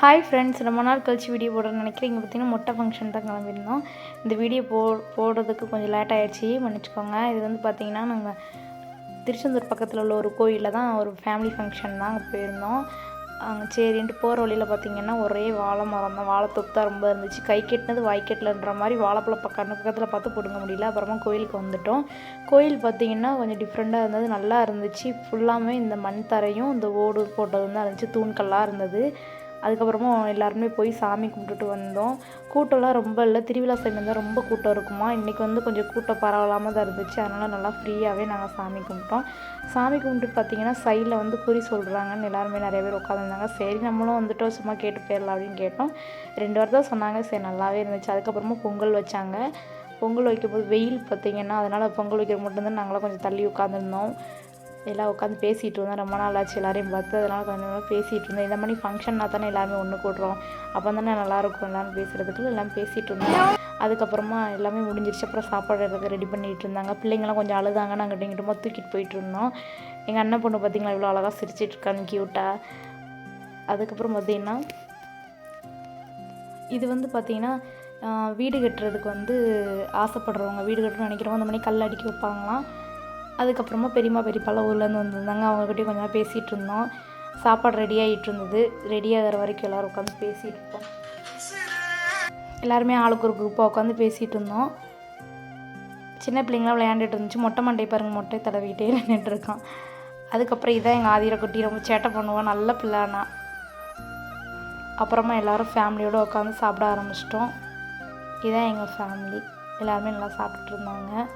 Hi friends, ரொம்ப நாள் கழிச்சு வீடியோ போடுறேன்னு நினைக்கிறேன். இங்கே பார்த்தீங்கன்னா மொட்டை ஃபங்க்ஷன் தான் கிளம்பியிருந்தோம். இந்த வீடியோ போடுறதுக்கு கொஞ்சம் லேட் ஆகிடுச்சி, மன்னிச்சுக்கோங்க. இது வந்து பார்த்திங்கன்னா நாங்கள் திருச்செந்தூர் பக்கத்தில் உள்ள ஒரு கோயிலில் தான் ஒரு ஃபேமிலி ஃபங்க்ஷன் தான் அங்கே போயிருந்தோம். சரின்ட்டு போகிற வழியில் பார்த்திங்கன்னா ஒரே வாழை மரம் தான், வாழைத்தொப்பு தான் ரொம்ப இருந்துச்சு. கை கெட்டினது வாய் கெட்டலன்ற மாதிரி வாழைப்பழம் பக்கத்தில் பார்த்து பிடுங்க முடியல. அப்புறமா கோயிலுக்கு வந்துவிட்டோம். கோயில் பார்த்திங்கன்னா கொஞ்சம் டிஃப்ரெண்ட்டாக இருந்தது, நல்லா இருந்துச்சு. ஃபுல்லாமே இந்த மண் தரையும் இந்த ஓடு போட்டதும் தான் இருந்துச்சு, தூண்கள்லாம் இருந்தது. அதுக்கப்புறமா எல்லாருமே போய் சாமி கும்பிட்டுட்டு வந்தோம். கூட்டம்லாம் ரொம்ப இல்லை, திருவிழா சமயம் தான் ரொம்ப கூட்டம் இருக்குமா. இன்றைக்கி வந்து கொஞ்சம் கூட்டம் பரவலாமல் தான் இருந்துச்சு. அதனால் நல்லா ஃப்ரீயாகவே நாங்கள் சாமி கும்பிட்டோம். சாமி கும்பிட்டு பார்த்திங்கன்னா சைடில் வந்து குறி சொல்கிறாங்கன்னு எல்லாருமே நிறைய பேர் உட்காந்துருந்தாங்க. சரி நம்மளும் வந்துட்டோம், சும்மா கேட்டு போயிடலாம் அப்படின்னு கேட்டோம். 2 வாரம் தான் சொன்னாங்க. சரி நல்லாவே இருந்துச்சு. அதுக்கப்புறமா பொங்கல் வச்சாங்க. பொங்கல் வைக்கும்போது வெயில் பார்த்திங்கன்னா, அதனால் பொங்கல் வைக்கிற மட்டும்தான் நாங்களாம் கொஞ்சம் தள்ளி உட்காந்துருந்தோம். எல்லாம் உட்காந்து பேசிகிட்டு இருந்தோம். ரொம்ப நாள் ஆச்சு எல்லாரையும் பார்த்து, அதனால் கொஞ்சம் நேரம் பேசிகிட்டு இருந்தோம். இந்த மாதிரி ஃபங்க்ஷன்னா தானே எல்லாருமே ஒன்று கூடுறோம், அப்போ தானே நல்லாயிருக்கும் எல்லோரும் பேசுகிறதுக்கு. எல்லாம் பேசிகிட்டு இருந்தோம். அதுக்கப்புறமா எல்லாமே முடிஞ்சிருச்சு. அப்புறம் சாப்பாடு ரெடி பண்ணிகிட்டு இருந்தாங்க. பிள்ளைங்களாம் கொஞ்சம் அழுதாங்க. நாங்கள் இங்கிட்டுமா தூக்கிட்டு போயிட்டு இருந்தோம். எங்கள் அண்ணன் பொண்ணு பார்த்திங்களா இவ்வளோ அழகாக சிரிச்சிட்டு இருக்காங்க, க்யூட்டாக. அதுக்கப்புறம் பார்த்திங்கன்னா இது வந்து பார்த்திங்கன்னா வீடு கட்டுறதுக்கு வந்து ஆசைப்படுறவங்க, வீடு கட்டணும்னு நினைக்கிறவங்க அந்த மாதிரி கல் அடிக்க வைப்பாங்களாம். அதுக்கப்புறமா பெரியம்மா பெரியப்பாலாம் ஊர்லேருந்து வந்திருந்தாங்க. அவங்ககிட்டயும் கொஞ்ச நேரம் பேசிகிட்டு இருந்தோம். சாப்பாடு ரெடி ஆகிட்டு இருந்தது. ரெடி ஆகிற வரைக்கும் எல்லோரும் உட்காந்து பேசிகிட்டு இருப்போம். எல்லாருமே ஆளுக்கு ஒரு குரூப்பாக உட்காந்து பேசிகிட்டு இருந்தோம். சின்ன பிள்ளைங்களாம் விளையாண்டுட்டு இருந்துச்சு. மொட்டை மண்டை பாருங்கள், மொட்டை தடவிக்கிட்டே நின்றுட்டு இருக்கான். அதுக்கப்புறம் இதான் எங்கள் ஆதிர குட்டி, ரொம்ப சேட்டை பண்ணுவான், நல்ல பிள்ளைனா. அப்புறமா எல்லோரும் ஃபேமிலியோடு உட்காந்து சாப்பிட ஆரம்பிச்சிட்டோம். இதுதான் எங்கள் ஃபேமிலி. எல்லாருமே நல்லா சாப்பிட்டுட்டு இருந்தாங்க.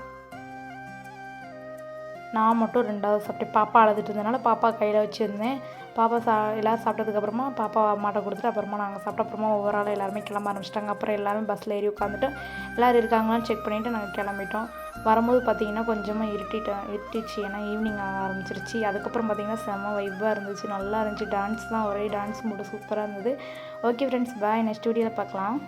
நான் மட்டும் 2வது சாப்பிட்டேன். பாப்பா அழுதுட்டு இருந்தனால பாப்பா கையில் வச்சுருந்தேன். பாப்பா எல்லோரும் சாப்பிட்டதுக்கப்புறமா பாப்பா அம்மாட்ட கொடுத்துட்டு அப்புறமா நாங்கள் சாப்பிட்ட அப்புறமா ஒவ்வொரு ஆளும் எல்லாருமே கிளம்ப ஆரம்பிச்சிட்டாங்க. அப்புறம் எல்லாருமே பஸ்ஸில் ஏறி உட்காந்துட்டு எல்லோரும் இருக்காங்களான்னு செக் பண்ணிவிட்டு நாங்கள் கிளம்பிட்டோம். வரும்போது பார்த்திங்கன்னா கொஞ்சமாக இருட்டிச்சு, ஏன்னா ஈவினிங் ஆக ஆரம்பிச்சிருச்சு. அதுக்கப்புறம் பார்த்திங்கன்னா செம்ம வைப்பாக இருந்துச்சு, நல்லா இருந்துச்சு. டான்ஸ் தான், ஒரே டான்ஸ் மூடு சூப்பராக இருந்தது. ஓகே ஃப்ரெண்ட்ஸ், பாய். நெக்ஸ்ட் வீடியோவில் பார்க்கலாம்.